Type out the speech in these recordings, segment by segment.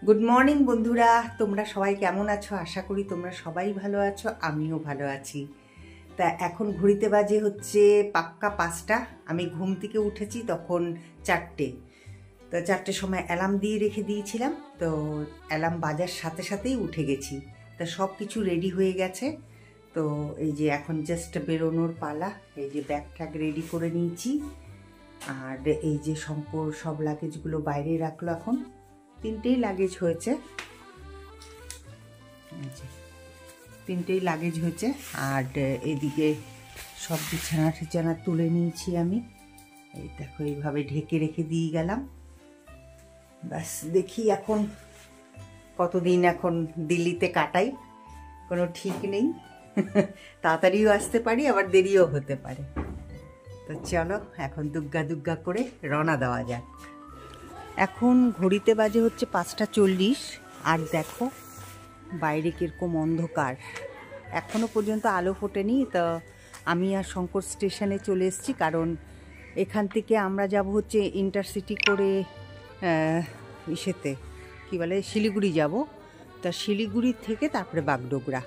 Good morning বন্ধুরা, তোমরা সবাই কেমন আছো? আশা করি তোমরা সবাই ভালো আছো, আমিও ভালো আছি। তা এখন ঘড়িতে বাজে হচ্ছে পাক্কা 5টা। আমি ঘুম থেকে উঠেছি তখন 4টে। তো 4টের সময় অ্যালার্ম দিয়ে রেখে দিয়েছিলাম, তো অ্যালার্ম বাজার সাথে সাথেই উঠে গেছি। তা সব কিছু রেডি হয়ে গেছে। তো এই যে এখন জাস্ট বেরোনোর পালা। এই যে ব্যাগ ট্যাগ রেডি করে নিয়েছি, আর এই যে শঙ্কর সব লাগেজগুলো বাইরে রাখলো। এখন 3টেই লাগেজ হয়েছে, 3টেই লাগেজ হয়েছে। আর এদিকে সব বিছানা তুলে নিয়েছি আমি। এই দেখো এইভাবে ঢেকে রেখে দিয়ে গেলাম। ব্যাস, দেখি এখন কতদিন এখন দিল্লিতে কাটাই, কোনো ঠিক নেই। তাড়াতাড়িও আসতে পারি, আবার দেরিও হতে পারে। তো চলো এখন দুগ্গা দুগ্গা করে রওনা দেওয়া যাক। এখন ঘড়িতে বাজে হচ্ছে 5টা 40। আর দেখো বাইরে কীরকম অন্ধকার, এখনও পর্যন্ত আলো ফোটেনি। তো আমি আর শঙ্কর স্টেশনে চলে এসেছি, কারণ এখান থেকে আমরা যাব হচ্ছে ইন্টারসিটি করে ইসেতে কী বলে শিলিগুড়ি যাব। তা শিলিগুড়ি থেকে তারপরে বাগডোগরা,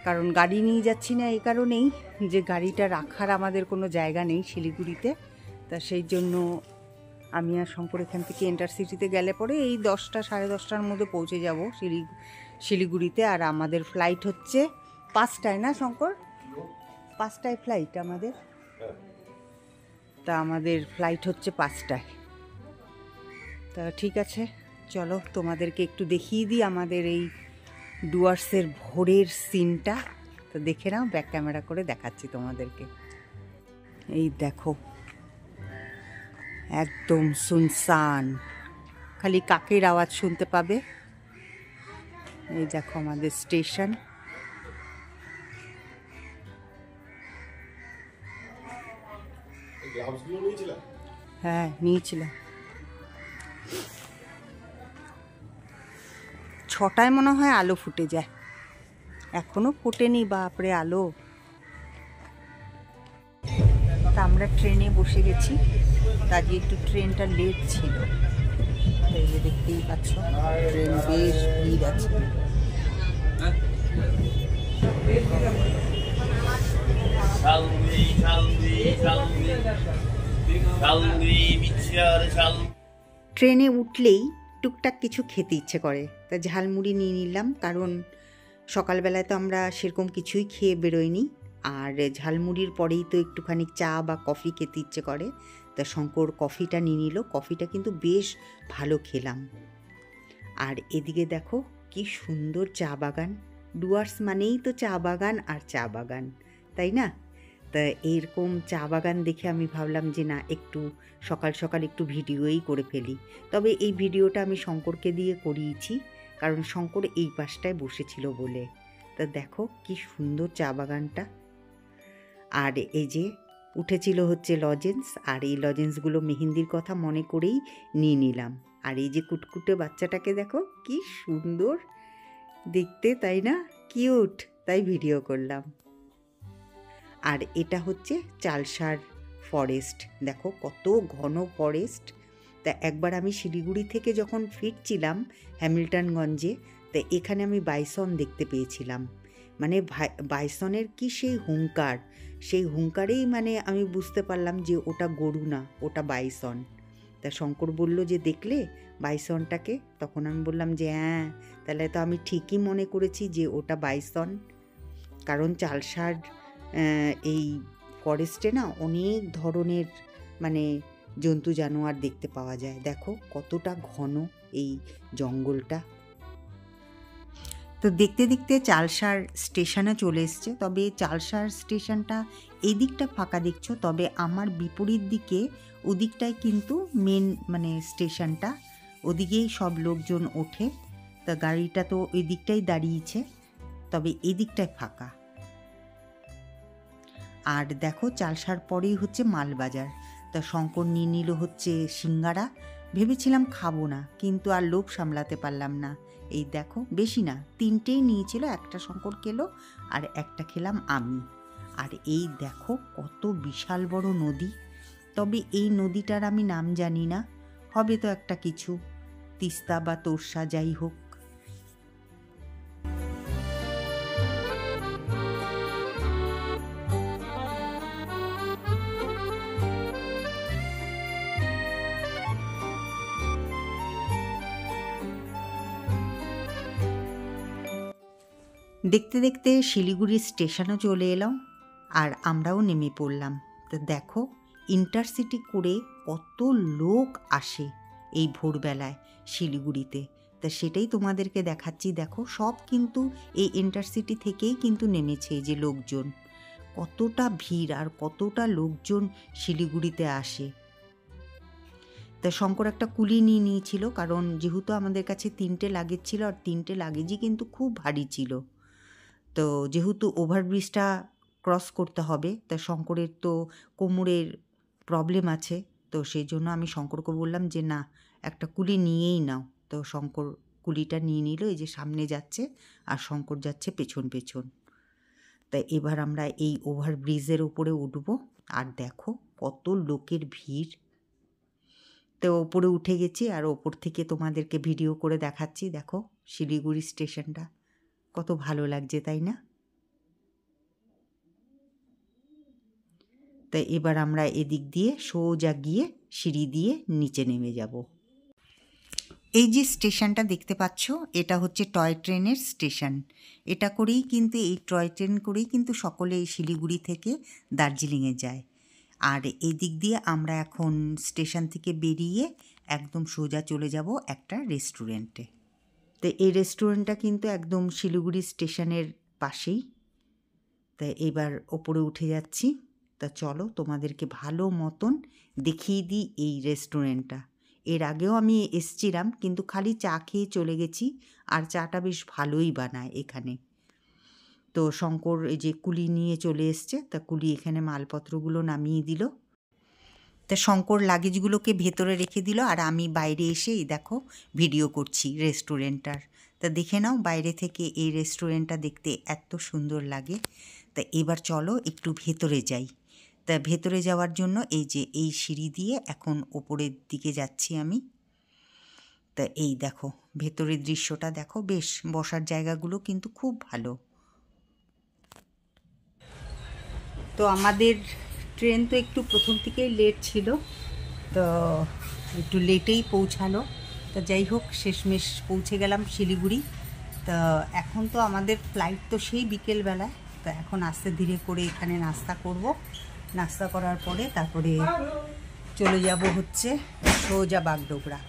কারণ গাড়ি নিয়ে যাচ্ছি না এই কারণেই যে গাড়িটা রাখার আমাদের কোনো জায়গা নেই শিলিগুড়িতে। তা সেই জন্য আমি আর শঙ্কর এখান থেকে ইন্টারসিটিতে গেলে পরে এই 10টা সাড়ে 10টার মধ্যে পৌঁছে যাব শিলিগুড়িতে। আর আমাদের ফ্লাইট হচ্ছে 5টায়, না শঙ্কর? 5টায় ফ্লাইট আমাদের। তা আমাদের ফ্লাইট হচ্ছে 5টায়। তা ঠিক আছে, চলো তোমাদেরকে একটু দেখিয়ে দিই আমাদের এই ডুয়ার্সের ভোরের সিনটা। তো দেখে নাও, ব্যাক ক্যামেরা করে দেখাচ্ছি তোমাদেরকে। এই দেখো একদম সুনসান, খালি কাকের আওয়াজ শুনতে পাবে। এই দেখো আমাদের স্টেশন। হ্যাঁ নিয়েছিলাম। 6টায় মনে হয় আলো ফুটে যায়, এখনো ফোটেনি। বাপরে আলো! তা আমরা ট্রেনে বসে গেছি, কাজে একটু ট্রেনটা লেট ছিল। এই যে দেখতেই পাচ্ছ ট্রেন বেশ ভিড় আছে। ট্রেনে উঠলেই টুকটাক কিছু খেতে ইচ্ছে করে, তা ঝালমুড়ি নিয়ে নিলাম, কারণ সকালবেলায় তো আমরা সেরকম কিছুই খেয়ে বেরোইনি। আর ঝালমুড়ির পরেই তো একটুখানি চা বা কফি খেতে ইচ্ছে করে। তা শঙ্কর কফিটা নিয়ে নিল, কফিটা কিন্তু বেশ ভালো খেলাম। আর এদিকে দেখো কি সুন্দর চা বাগান। ডুয়ার্স মানেই তো চা বাগান আর চা বাগান, তাই না? তা এরকম চা বাগান দেখে আমি ভাবলাম যে না, একটু সকাল সকাল একটু ভিডিওই করে ফেলি। তবে এই ভিডিওটা আমি শঙ্করকে দিয়ে করিয়েছি, কারণ শঙ্কর এই পাশটায় বসেছিল বলে। তা দেখো কি সুন্দর চা বাগানটা। আর এই যে উঠেছিল হচ্ছে লজেন্স, আর এই লজেন্সগুলো মেহেন্দির কথা মনে করেই নিয়ে নিলাম। আর এই যে কুটকুটে বাচ্চাটাকে দেখো কি সুন্দর দেখতে, তাই না? কিউট, তাই ভিডিও করলাম। আর এটা হচ্ছে চালসার ফরেস্ট, দেখো কত ঘন ফরেস্ট। তা একবার আমি শিলিগুড়ি থেকে যখন ফিরছিলাম হ্যামিল্টনগঞ্জে, তা এখানে আমি বাইসন দেখতে পেয়েছিলাম। মানে বাইসনের কি সেই হুঙ্কার, সেই হুঙ্কারেই মানে আমি বুঝতে পারলাম যে ওটা গরু না, ওটা বাইসন। তা শঙ্কর বলল যে দেখলে বাইসনটাকে? তখন আমি বললাম যে হ্যাঁ, তাহলে তো আমি ঠিকই মনে করেছি যে ওটা বাইসন। কারণ চালসার এই ফরেস্টে না অনেক ধরনের মানে জন্তু জানোয়ার দেখতে পাওয়া যায়। দেখো কতটা ঘন এই জঙ্গলটা। তো দেখতে দেখতে চালসার স্টেশনে চলে এসছে। তবে চালসার স্টেশনটা এই দিকটা ফাঁকা দেখছো, তবে আমার বিপরীত দিকে ওদিকটাই কিন্তু মেন মানে স্টেশনটা, ওদিকেই সব লোকজন ওঠে। তা গাড়িটা তো ওই দিকটাই দাঁড়িয়েছে, তবে এই দিকটাই ফাঁকা। আর দেখো চালসার পরেই হচ্ছে মালবাজার। তা শঙ্কর নিয়ে নিল হচ্ছে সিঙ্গারা। ভেবেছিলাম খাবো না, কিন্তু আর লোভ সামলাতে পারলাম না। এই দেখো বেশি না, 3টেই নিয়েছিল, একটা শঙ্কর খেলো আর একটা খেলাম আমি। আর এই দেখো কত বিশাল বড় নদী। তবে এই নদীটার আমি নাম জানি না, হবে তো একটা কিছু। তিস্তা বা তোরসা যাই হোক। দেখতে দেখতে শিলিগুড়ি স্টেশনও চলে এলাম আর আমরাও নেমে পড়লাম। তো দেখো ইন্টারসিটি করে কত লোক আসে এই ভোরবেলায় শিলিগুড়িতে, তা সেটাই তোমাদেরকে দেখাচ্ছি। দেখো সব কিন্তু এই ইন্টারসিটি থেকেই কিন্তু নেমেছে, যে লোকজন কতটা ভিড় আর কতটা লোকজন শিলিগুড়িতে আসে। তা শঙ্কর একটা কুলি নিয়ে নিয়েছিল, কারণ যেহেতু আমাদের কাছে 3টে লাগেজ ছিল আর 3টে লাগেজই কিন্তু খুব ভারী ছিল। তো যেহেতু ওভারব্রিজটা ক্রস করতে হবে, তা শঙ্করের তো কোমরের প্রবলেম আছে, তো সেই জন্য আমি শঙ্করকে বললাম যে না, একটা কুলি নিয়েই নাও। তো শঙ্কর কুলিটা নিয়ে নিল, এই যে সামনে যাচ্ছে আর শঙ্কর যাচ্ছে পেছন পেছন। তাই এবার আমরা এই ওভারব্রিজের উপরে উঠবো আর দেখো কত লোকের ভিড়। তো ওপরে উঠে গেছি আর ওপর থেকে তোমাদেরকে ভিডিও করে দেখাচ্ছি। দেখো শিলিগুড়ি স্টেশনটা কত ভালো লাগছে, তাই না? তাই এবার আমরা এদিক দিয়ে সোজা গিয়ে সিঁড়ি দিয়ে নিচে নেমে যাব। এই যে স্টেশনটা দেখতে পাচ্ছ, এটা হচ্ছে টয় ট্রেনের স্টেশন। এটা করেই কিন্তু, এই টয় ট্রেন করেই কিন্তু সকলে এই শিলিগুড়ি থেকে দার্জিলিংয়ে যায়। আর এই দিক দিয়ে আমরা এখন স্টেশন থেকে বেরিয়ে একদম সোজা চলে যাব একটা রেস্টুরেন্টে। তো এই রেস্টুরেন্টটা কিন্তু একদম শিলিগুড়ি স্টেশনের পাশেই। তাই এবার ওপরে উঠে যাচ্ছি। তা চলো তোমাদেরকে ভালো মতন দেখিয়ে দিই এই রেস্টুরেন্টটা। এর আগেও আমি এসছিলাম, কিন্তু খালি চা খেয়ে চলে গেছি, আর চাটা বেশ ভালোই বানায় এখানে। তো শঙ্কর এই যে কুলি নিয়ে চলে এসছে, তা কুলি এখানে মালপত্রগুলো নামিয়ে দিল। তা শঙ্কর লাগেজগুলোকে ভেতরে রেখে দিল আর আমি বাইরে এসে এই দেখো ভিডিও করছি রেস্টুরেন্টটার। তা দেখে নাও বাইরে থেকে এই রেস্টুরেন্টটা দেখতে এত সুন্দর লাগে। তা এবার চলো একটু ভেতরে যাই। তা ভেতরে যাওয়ার জন্য এই যে এই সিঁড়ি দিয়ে এখন ওপরের দিকে যাচ্ছি আমি। তা এই দেখো ভেতরের দৃশ্যটা দেখো, বেশ বসার জায়গাগুলো কিন্তু খুব ভালো। তো আমাদের ট্রেন তো একটু প্রথম থেকেই লেট ছিল, তো একটু লেটেই পৌঁছালো। তা যাই হোক শেষমেশ পৌঁছে গেলাম শিলিগুড়ি। তা এখন তো আমাদের ফ্লাইট তো সেই বিকেলবেলায়। তো এখন আস্তে ধীরে করে এখানে নাস্তা করব। নাস্তা করার পরে তারপরে চলে যাব হচ্ছে সোজা বাগডোগরা।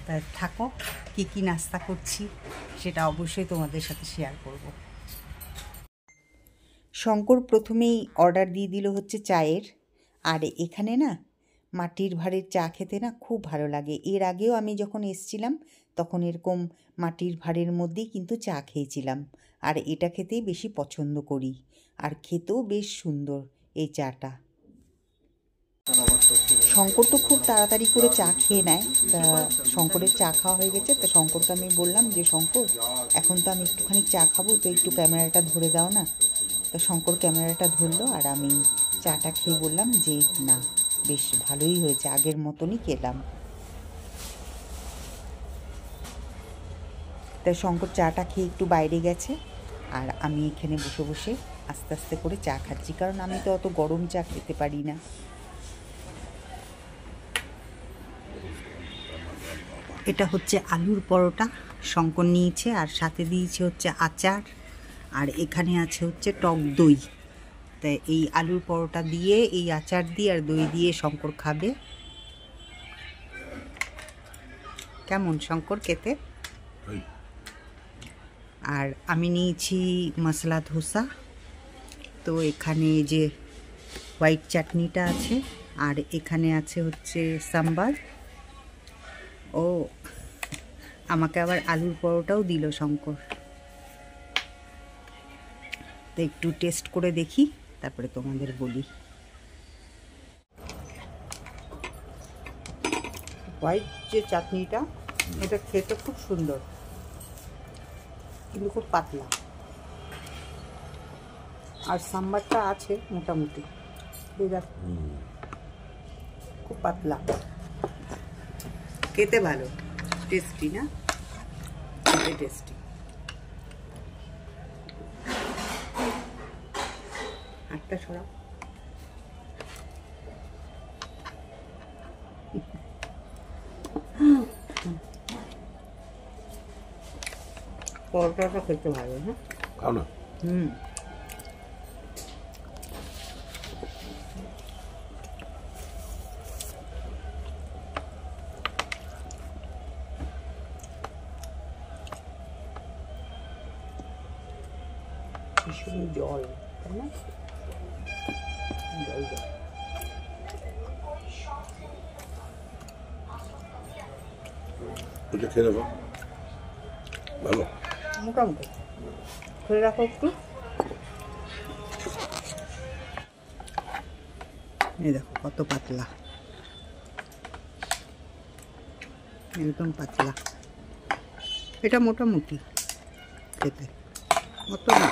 তা থাকো, কী কী নাস্তা করছি সেটা অবশ্যই তোমাদের সাথে শেয়ার করব। শঙ্কর প্রথমেই অর্ডার দিয়ে দিল হচ্ছে চায়ের। আর এখানে না মাটির ভাঁড়ের চা খেতে না খুব ভালো লাগে। এর আগেও আমি যখন এসছিলাম তখন এরকম মাটির ভাঁড়ের মধ্যেই কিন্তু চা খেয়েছিলাম, আর এটা খেতেই বেশি পছন্দ করি। আর খেতেও বেশ সুন্দর এই চাটা। শঙ্কর তো খুব তাড়াতাড়ি করে চা খেয়ে নেয়। তা শঙ্করের চা খাওয়া হয়ে গেছে। তা শঙ্করকে আমি বললাম যে শঙ্কর, এখন তো আমি একটুখানি চা খাবো, তো একটু ক্যামেরাটা ধরে দাও না। তো শঙ্কর ক্যামেরাটা ধরলো আর আমি চাটা খেয়ে বললাম যে না, বেশ ভালোই হয়েছে, আগের মতনই খেলাম। তা শঙ্কর চাটা খেয়ে একটু বাইরে গেছে আর আমি এখানে বসে বসে আস্তে আস্তে করে চা খাচ্ছি, কারণ আমি তো অত গরম চা খেতে পারি না। এটা হচ্ছে আলুর পরোটা শঙ্কর নিয়েছে, আর সাথে দিয়েছে হচ্ছে আচার, আর এখানে আছে হচ্ছে টক দই। তাই এই আলুর পরোটা দিয়ে, এই আচার দিয়ে আর দই দিয়ে শঙ্কর খাবে। কেমন শঙ্কর খেতে? আর আমি নিয়েছি মশলা ধোসা। তো এখানে যে হোয়াইট চাটনিটা আছে, আর এখানে আছে হচ্ছে সাম্বার। ও আমাকে আবার আলুর পরোটাও দিল শঙ্কর। তো একটু টেস্ট করে দেখি, তারপরে তোমাদের বলি। হোয়াইট যে চাটনিটা, এটা খেতে খুব সুন্দর, কিন্তু খুব পাতলা। আর সাম্বারটা আছে মোটামুটি, খুব পাতলা, খেতে ভালো। টেস্টি না, টেস্টি। হাতটা সরাও। পরোটাটা খেতে ভালো। হ্যাঁ খাও না। ভীষণ জল, তাই না? জল জল। ওটা খেয়ে দেখো, ভালো মোটামুটি খেয়ে রাখো একটু। এই দেখো কত পাতলা, একদম পাতলা। এটা মোটামুটি খেতে, অত না।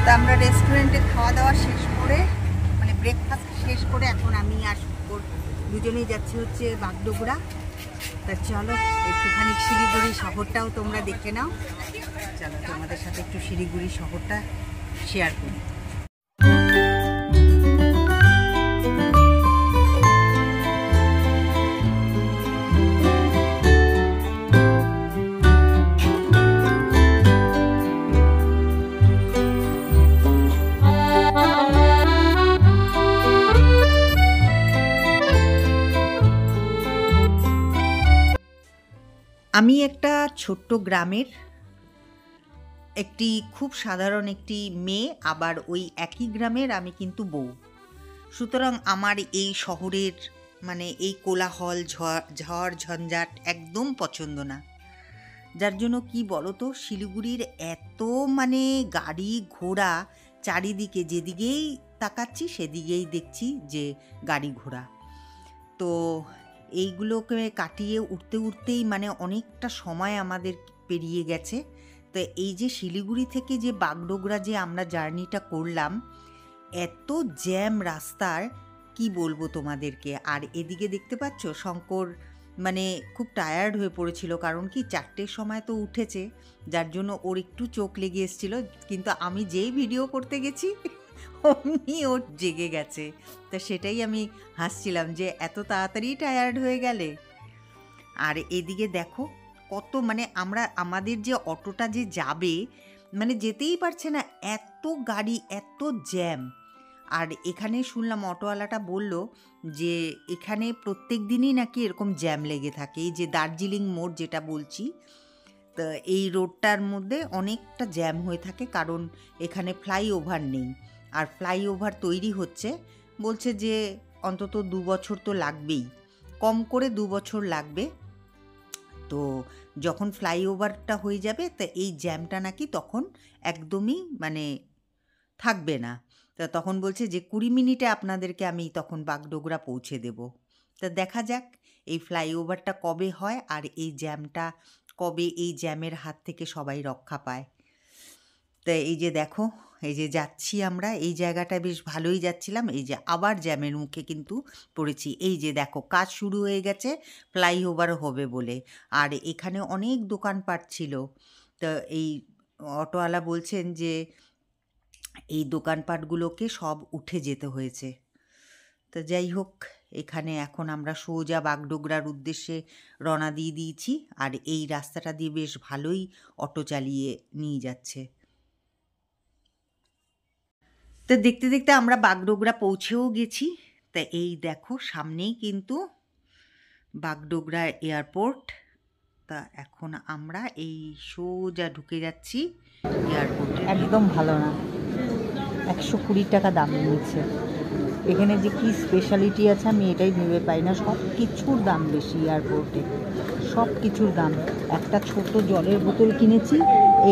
তা আমরা রেস্টুরেন্টে খাওয়া দাওয়া শেষ করে, মানে ব্রেকফাস্ট শেষ করে এখন আমি আর শুকুর দুজনেই যাচ্ছি হচ্ছে বাগডোগরা। তা চলো একটুখানি শিলিগুড়ি শহরটাও তোমরা দেখে নাও। চলো তোমাদের সাথে একটু শিলিগুড়ি শহরটা শেয়ার করি। আমি একটা ছোট্ট গ্রামের একটি খুব সাধারণ একটি মেয়ে, আবার ওই একই গ্রামের আমি কিন্তু বউ। সুতরাং আমার এই শহরের মানে এই কোলাহল ঝড় ঝঞ্ঝাট একদম পছন্দ না। যার জন্য কি বলো তো, শিলিগুড়ির এত মানে গাড়ি ঘোড়া চারিদিকে, যেদিকেই তাকাচ্ছি সেদিকেই দেখছি যে গাড়ি ঘোড়া। তো এইগুলোকে কাটিয়ে উঠতে উঠতেই মানে অনেকটা সময় আমাদের পেরিয়ে গেছে। তো এই যে শিলিগুড়ি থেকে যে বাগডোগরা যে আমরা জার্নিটা করলাম, এত জ্যাম রাস্তার কি বলবো তোমাদেরকে। আর এদিকে দেখতে পাচ্ছ শঙ্কর মানে খুব টায়ার্ড হয়ে পড়েছিল, কারণ কি 4টের সময় তো উঠেছে, যার জন্য ওর একটু চোখ লেগে এসেছিলো। কিন্তু আমি যেই ভিডিও করতে গেছি অমনি ওর জেগে গেছে। তা সেটাই আমি হাসছিলাম যে এত তাড়াতাড়ি টায়ার্ড হয়ে গেলে। আর এদিকে দেখো কত মানে আমাদের যে অটোটা যে যাবে মানে যেতেই পারছে না, এত গাড়ি, এত জ্যাম। আর এখানে শুনলাম অটোওয়ালাটা বলল যে এখানে প্রত্যেক দিনই নাকি এরকম জ্যাম লেগে থাকে। এই যে দার্জিলিং মোড় যেটা বলছি, তো এই রোডটার মধ্যে অনেকটা জ্যাম হয়ে থাকে, কারণ এখানে ফ্লাইওভার নেই। আর ফ্লাইওভার তৈরি হচ্ছে, বলছে যে অন্তত 2 বছর তো লাগবেই, কম করে 2 বছর লাগবে। তো যখন ফ্লাইওভারটা হয়ে যাবে তা এই জ্যামটা নাকি তখন একদমই মানে থাকবে না। তা তখন বলছে যে 20 মিনিটে আপনাদেরকে আমি তখন বাগডোগরা পৌঁছে দেব। তা দেখা যাক এই ফ্লাইওভারটা কবে হয় আর এই জ্যামটা কবে, এই জ্যামের হাত থেকে সবাই রক্ষা পায়। তা এই যে দেখো, এই যে যাচ্ছি আমরা, এই জায়গাটা বেশ ভালোই যাচ্ছিলাম, এই যে আবার জ্যামের মুখে কিন্তু পড়েছি। এই যে দেখো কাজ শুরু হয়ে গেছে ফ্লাইওভার হবে বলে, আর এখানে অনেক দোকানপাট ছিল। তো এই অটোওয়ালা বলছেন যে এই দোকানপাটগুলোকে সব উঠে যেতে হয়েছে। তো যাই হোক, এখানে এখন আমরা সোজা বাগডোগরার উদ্দেশ্যে রওনা দিয়ে দিয়েছি। আর এই রাস্তাটা দিয়ে বেশ ভালোই অটো চালিয়ে নিয়ে যাচ্ছে। তো দেখতে দেখতে আমরা বাগডোগরা পৌঁছেও গেছি। তা এই দেখো সামনেই কিন্তু বাগডোগরা এয়ারপোর্ট। তা এখন আমরা এই সোজা ঢুকে যাচ্ছি এয়ারপোর্টে। একদম ভালো না, 120 টাকা দাম নিয়েছে। এখানে যে কি স্পেশালিটি আছে আমি এটাই ভেবে পাই না। সব কিছুর দাম বেশি এয়ারপোর্টে, সব কিছুর দাম। একটা ছোট জলের বোতল কিনেছি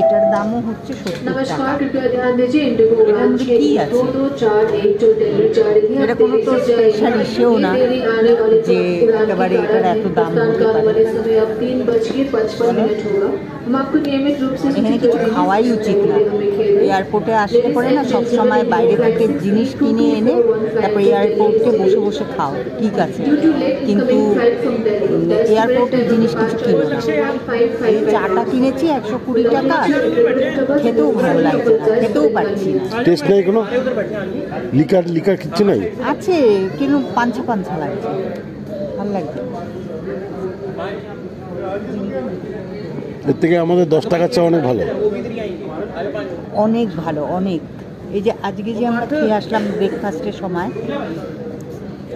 এটার দামও হচ্ছে 70 টাকা। नमस्कार, कृपया ध्यान दीजिए इंडिगो এটার उड़ान মধ্যে কি छः আছে? 2241 जो दिल्ली जा रही है এটা কোনো তো স্পেশাল ইস্যুও না देरी आने वाली যে उड़ान के একেবারে এটার कारण এত है। দাম प्रस्थान হতে करने পারে। वाले समय अब 3:55 होगा। हम आपको नियमित रूप से এখানে কিছু খাওয়াই উচিত না। এয়ারপোর্টে আসলে পরে না সব সময় বাইরে থেকে জিনিস কিনে এনে তারপর এয়ারপোর্টে বসে বসে খাও, ঠিক আছে, কিন্তু এয়ারপোর্টের জিনিস কিছু কিনো না। এই চাটা কিনেছি 120 টাকা, খেতেও ভালো লাগছে না, খেতেও পারছি না। টেস্ট নাই কোনো? লিকার লিকার কিচ্ছু নাই? আছে কিন্তু পাঞ্ছা পাঞ্ছা লাগছে, ভালো লাগছে। এর থেকে আমাদের 10 টাকার চা অনেক ভালো। অনেক ভালো, অনেক। এই যে আজকে যে আমরা খেয়ে আসলাম ব্রেকফাস্টের সময়,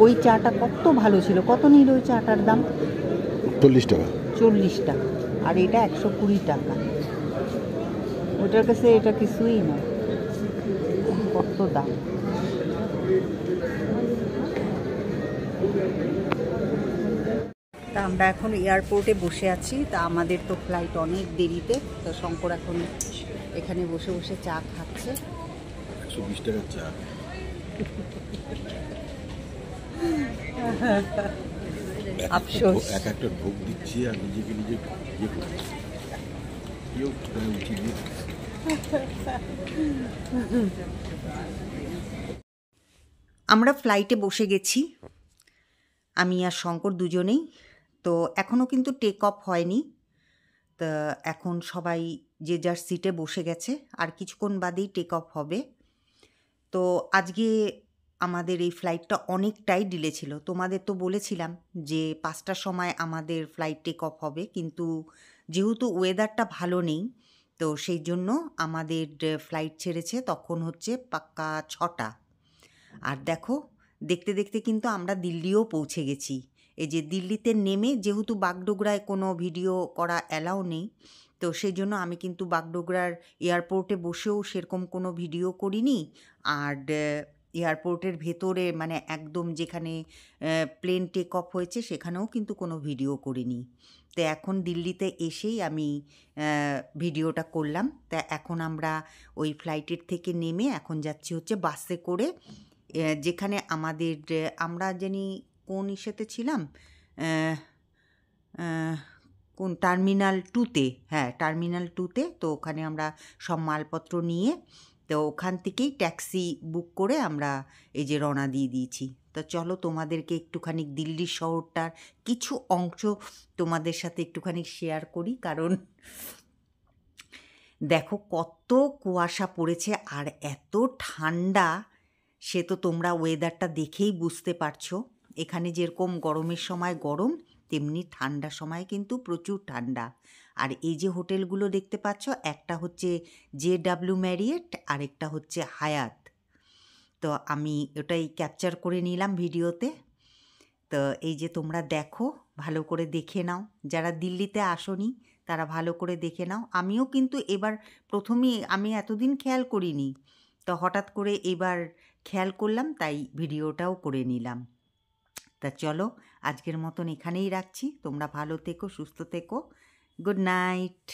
ওই চাটা কত ভালো ছিল। কত নিল ওই চাটার দাম? 40 টাকা। 40 টাকা। আর এটা 120 টাকা। ওটার কাছে এটা কিছুই না, কত দাম। তা আমরা এখন এয়ারপোর্টে বসে আছি। তা আমাদের তো ফ্লাইট অনেক দেরিতে, তো শঙ্কর এখন এখানে বসে বসে চা খাচ্ছে। 120 টাকার চা। আফসোস। এক একটা ঢোক দিচ্ছি আর নিজেকে নিজে ইয়ে করছি। কেউ উচিত নেই। আমরা ফ্লাইটে বসে গেছি, আমি আর শঙ্কর দুজনেই। তো এখনও কিন্তু টেক অফ হয়নি। তা এখন সবাই যে যার সিটে বসে গেছে, আর কিছুক্ষণ বাদেই টেক অফ হবে। তো আজকে আমাদের এই ফ্লাইটটা অনেকটাই ডিলে ছিল। তোমাদের তো বলেছিলাম যে 5টার সময় আমাদের ফ্লাইট টেক অফ হবে, কিন্তু যেহেতু ওয়েদারটা ভালো নেই, তো সেই জন্য আমাদের ফ্লাইট ছেড়েছে তখন হচ্ছে পাক্কা 6টা। আর দেখো, দেখতে দেখতে কিন্তু আমরা দিল্লিও পৌঁছে গেছি। এই যে দিল্লিতে নেমে, যেহেতু বাগডোগরায় কোনো ভিডিও করা অ্যালাউ নেই, তো সেই জন্য আমি কিন্তু বাগডোগরার এয়ারপোর্টে বসেও সেরকম কোনো ভিডিও করিনি। আর এয়ারপোর্টের ভেতরে মানে একদম যেখানে প্লেন টেক অফ হয়েছে সেখানেও কিন্তু কোনো ভিডিও করিনি। তো এখন দিল্লিতে এসেই আমি ভিডিওটা করলাম। তা এখন আমরা ওই ফ্লাইটের থেকে নেমে এখন যাচ্ছি হচ্ছে বাসে করে, যেখানে আমাদের আমরা জানি কোন ইসেতে ছিলাম, কোন টার্মিনাল 2তে। হ্যাঁ, টার্মিনাল 2তে। তো ওখানে আমরা সব মালপত্র নিয়ে, তো ওখান থেকেই ট্যাক্সি বুক করে আমরা এই যে রওনা দিয়ে দিয়েছি। তো চলো তোমাদেরকে একটুখানি দিল্লির শহরটার কিছু অংশ তোমাদের সাথে একটুখানি শেয়ার করি। কারণ দেখো কত কুয়াশা পড়েছে আর এত ঠান্ডা, সে তো তোমরা ওয়েদারটা দেখেই বুঝতে পারছো। এখানে যেরকম গরমের সময় গরম, তেমনি ঠান্ডার সময় কিন্তু প্রচুর ঠান্ডা। আর এই যে হোটেলগুলো দেখতে পাচ্ছ, একটা হচ্ছে JW ম্যারিয়েট, আরেকটা হচ্ছে হায়াত। তো আমি ওটাই ক্যাপচার করে নিলাম ভিডিওতে। তো এই যে তোমরা দেখো, ভালো করে দেখে নাও। যারা দিল্লিতে আসোনি তারা ভালো করে দেখে নাও। আমিও কিন্তু এবার প্রথমেই, আমি এতদিন খেয়াল করিনি, তো হঠাৎ করে এবার খেয়াল করলাম, তাই ভিডিওটাও করে নিলাম। তা চলো আজকের মতন এখানেই রাখছি। তোমরা ভালো থেকো, সুস্থ থেকো। Good night.